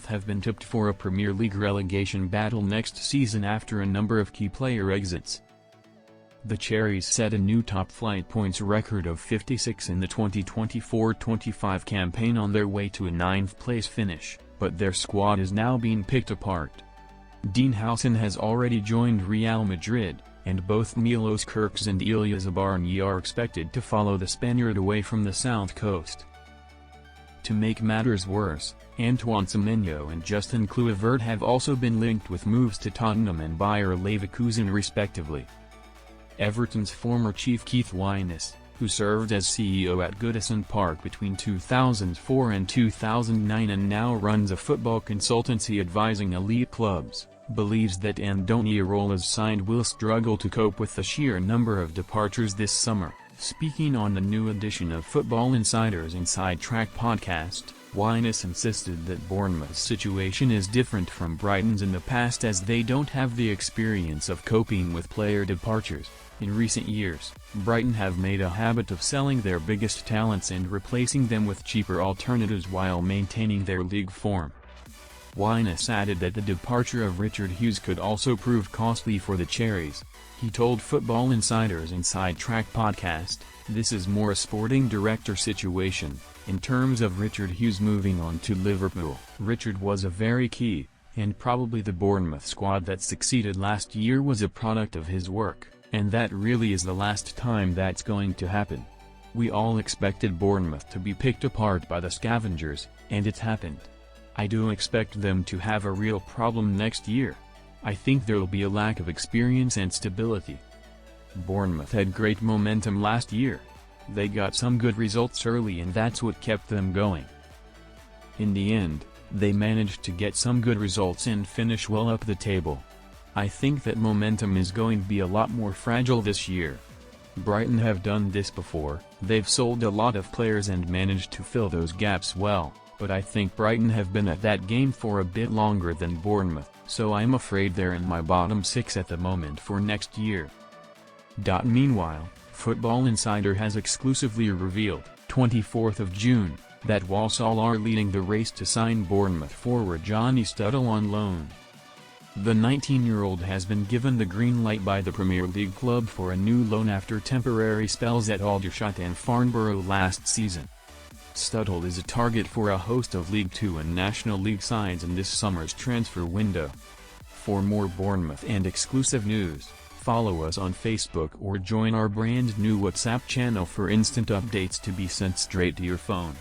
Bournemouth have been tipped for a Premier League relegation battle next season after a number of key player exits. The Cherries set a new top-flight points record of 56 in the 2024-25 campaign on their way to a 9th-place finish, but their squad is now being picked apart. Huijsen has already joined Real Madrid, and both Milos, Kerkez and Illia Zabarnyi are expected to follow the Spaniard away from the south coast. To make matters worse, Antoine, Semenyo and Kluivert have also been linked with moves to Tottenham and Bayer Leverkusen respectively. Everton's former chief Huijsen, who served as CEO at Goodison Park between 2004 and 2009 and now runs a football consultancy advising elite clubs, believes that Antoine's side will struggle to cope with the sheer number of departures this summer. Speaking on the new edition of Football Insider's Inside Track podcast, Huijsen insisted that Bournemouth's situation is different from Brighton's in the past as they don't have the experience of coping with player departures. In recent years, Brighton have made a habit of selling their biggest talents and replacing them with cheaper alternatives while maintaining their league form. Huijsen added that the departure of Richard Hughes could also prove costly for the Cherries. He told Football Insider's Inside Track podcast, "This is more a sporting director situation. In terms of Richard Hughes moving on to Liverpool, Richard was a very key, and probably the Bournemouth squad that succeeded last year was a product of his work. And that really is the last time that's going to happen. We all expected Bournemouth to be picked apart by the scavengers, and it's happened. I do expect them to have a real problem next year. I think there'll be a lack of experience and stability. Bournemouth had great momentum last year. They got some good results early and that's what kept them going. In the end, they managed to get some good results and finish well up the table. I think that momentum is going to be a lot more fragile this year. Brighton have done this before, they've sold a lot of players and managed to fill those gaps well, but I think Brighton have been at that game for a bit longer than Bournemouth, so I'm afraid they're in my bottom 6 at the moment for next year." Meanwhile, Football Insider has exclusively revealed, 24th of June, that Walsall are leading the race to sign Bournemouth forward Johnny Studle on loan. The 19-year-old has been given the green light by the Premier League club for a new loan after temporary spells at Aldershot and Farnborough last season. Studle is a target for a host of League Two and National League sides in this summer's transfer window. For more Bournemouth and exclusive news, follow us on Facebook or join our brand new WhatsApp channel for instant updates to be sent straight to your phone.